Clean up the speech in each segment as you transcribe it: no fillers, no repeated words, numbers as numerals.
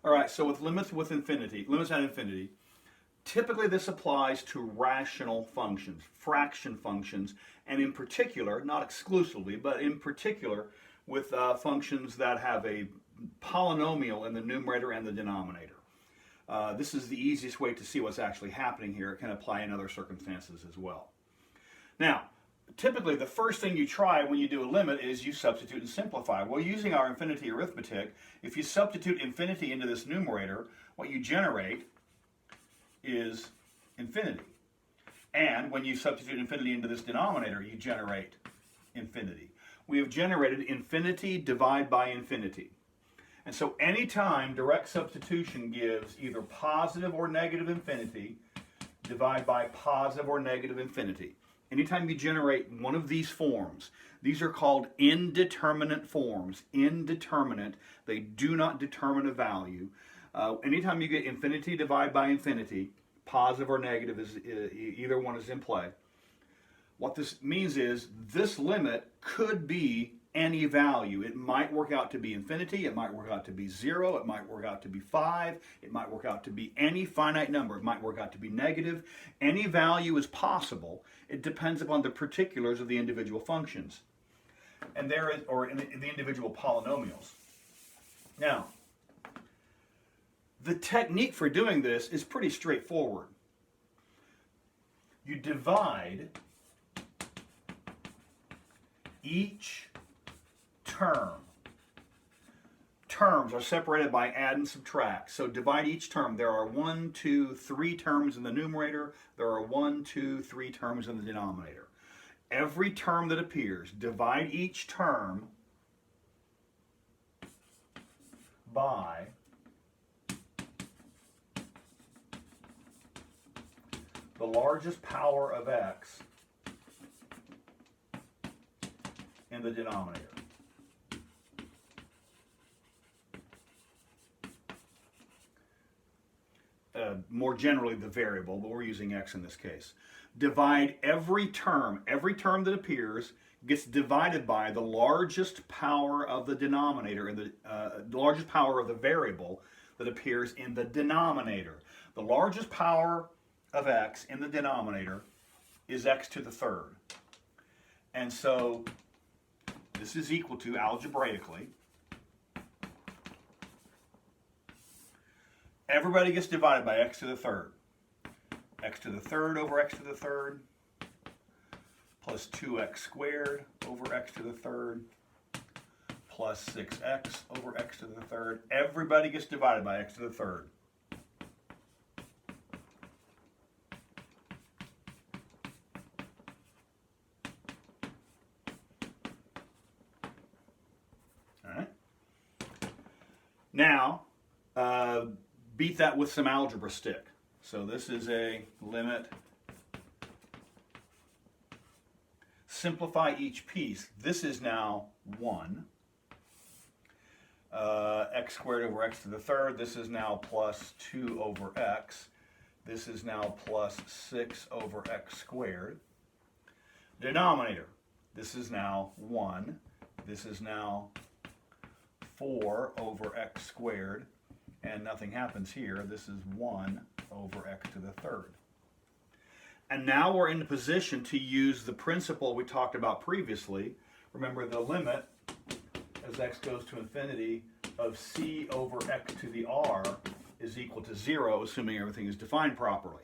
All right, so with limits at infinity, typically this applies to rational functions, fraction functions, and in particular, not exclusively, but in particular with functions that have a polynomial in the numerator and the denominator. This is the easiest way to see what's actually happening here. It can apply in other circumstances as well. Now, typically the first thing you try when you do a limit is you substitute and simplify. Well, using our infinity arithmetic, if you substitute infinity into this numerator, what you generate is infinity. And when you substitute infinity into this denominator, you generate infinity. We have generated infinity divided by infinity. And so anytime direct substitution gives either positive or negative infinity, divide by positive or negative infinity. Anytime you generate one of these forms, these are called indeterminate forms. Indeterminate, they do not determine a value. Anytime you get infinity divided by infinity, positive or negative, either one is in play. What this means is this limit could be any value. It might work out to be infinity, it might work out to be 0, it might work out to be 5, it might work out to be any finite number, it might work out to be negative. Any value is possible. It depends upon the particulars of the individual functions, and in the individual polynomials. Now, the technique for doing this is pretty straightforward. You divide each term. Terms are separated by add and subtract. So divide each term. There are 1, 2, 3 terms in the numerator. There are 1, 2, 3 terms in the denominator. Every term that appears, divide each term by the largest power of x in the denominator. More generally the variable, but we're using x in this case. Divide every term that appears gets divided by the largest power of the denominator, and the largest power of the variable that appears in the denominator. The largest power of x in the denominator is x to the third. And so this is equal to, algebraically, everybody gets divided by x to the third. X to the third over x to the third plus 2x squared over x to the third plus 6x over x to the third. Everybody gets divided by x to the third. All right. Now, beat that with some algebra stick. So this is a limit. Simplify each piece. This is now 1. X squared over x to the third. This is now plus 2 over x. This is now plus 6 over x squared. Denominator. This is now 1. This is now 4 over x squared. And nothing happens here. This is 1 over x to the third. And now we're in the position to use the principle we talked about previously. Remember, the limit as x goes to infinity of c over x to the r is equal to 0, assuming everything is defined properly.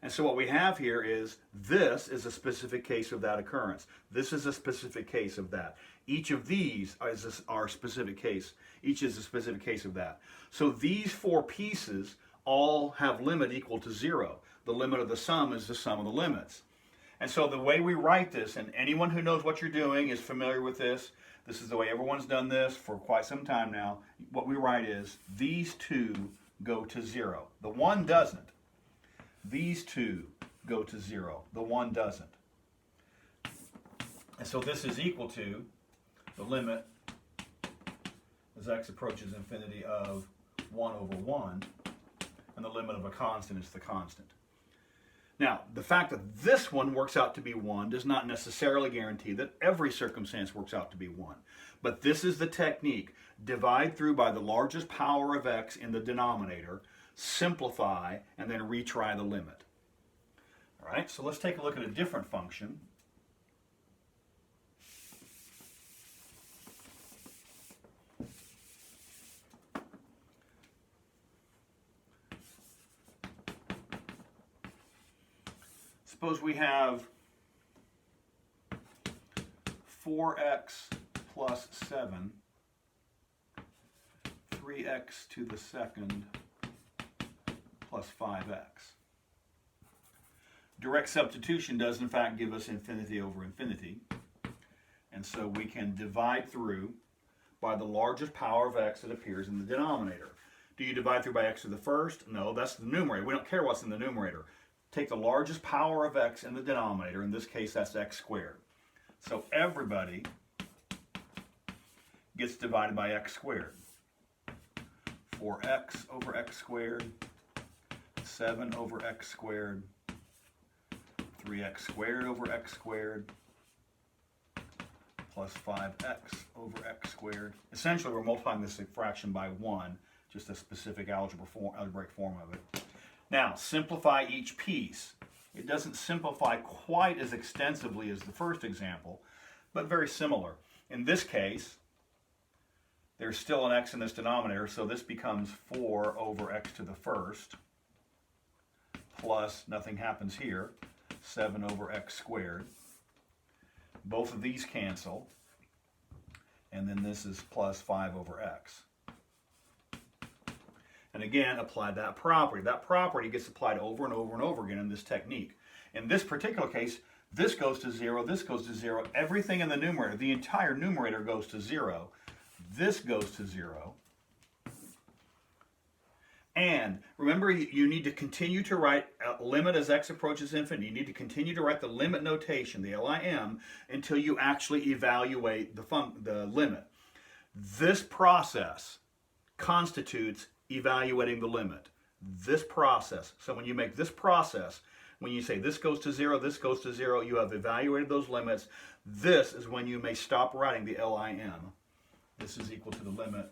And so what we have here is, this is a specific case of that occurrence. This is a specific case of that. Each of these is our specific case. Each is a specific case of that. So these 4 pieces all have limit equal to 0. The limit of the sum is the sum of the limits. And so the way we write this, and anyone who knows what you're doing is familiar with this. This is the way everyone's done this for quite some time now. What we write is, these 2 go to 0. The 1 doesn't. These 2 go to 0. The 1 doesn't. And so this is equal to the limit as x approaches infinity of 1 over 1, and the limit of a constant is the constant. Now, the fact that this one works out to be 1 does not necessarily guarantee that every circumstance works out to be 1. But this is the technique. Divide through by the largest power of x in the denominator, simplify, and then retry the limit. All right, so let's take a look at a different function. Suppose we have 4x plus 7, 3x to the second plus 5x. Direct substitution does in fact give us infinity over infinity. And so we can divide through by the largest power of x that appears in the denominator. Do you divide through by x to the first? No, that's the numerator. We don't care what's in the numerator. Take the largest power of x in the denominator. In this case, that's x squared. So everybody gets divided by x squared. 4x over x squared, 7 over x squared, 3x squared over x squared, plus 5x over x squared. Essentially, we're multiplying this fraction by 1, just a specific algebraic form of it. Now, simplify each piece. It doesn't simplify quite as extensively as the first example, but very similar. In this case, there's still an x in this denominator, so this becomes 4 over x to the first, plus, nothing happens here, 7 over x squared. Both of these cancel, and then this is plus 5 over x. And again, apply that property. That property gets applied over and over and over again in this technique. In this particular case, this goes to 0, this goes to 0. Everything in the numerator, the entire numerator goes to 0. This goes to 0. And remember, you need to continue to write a limit as x approaches infinity. You need to continue to write the limit notation, the LIM, until you actually evaluate the limit. This process constitutes evaluating the limit. This process. So when you make this process, when you say this goes to 0, this goes to 0, you have evaluated those limits. This is when you may stop writing the LIM. This is equal to the limit.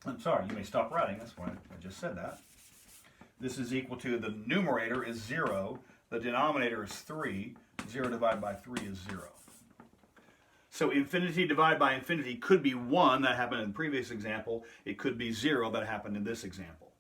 I'm sorry, you may stop writing. That's why I just said that. This is equal to, the numerator is 0, the denominator is 3. 0 divided by 3 is 0. So infinity divided by infinity could be 1, that happened in the previous example. It could be 0, that happened in this example.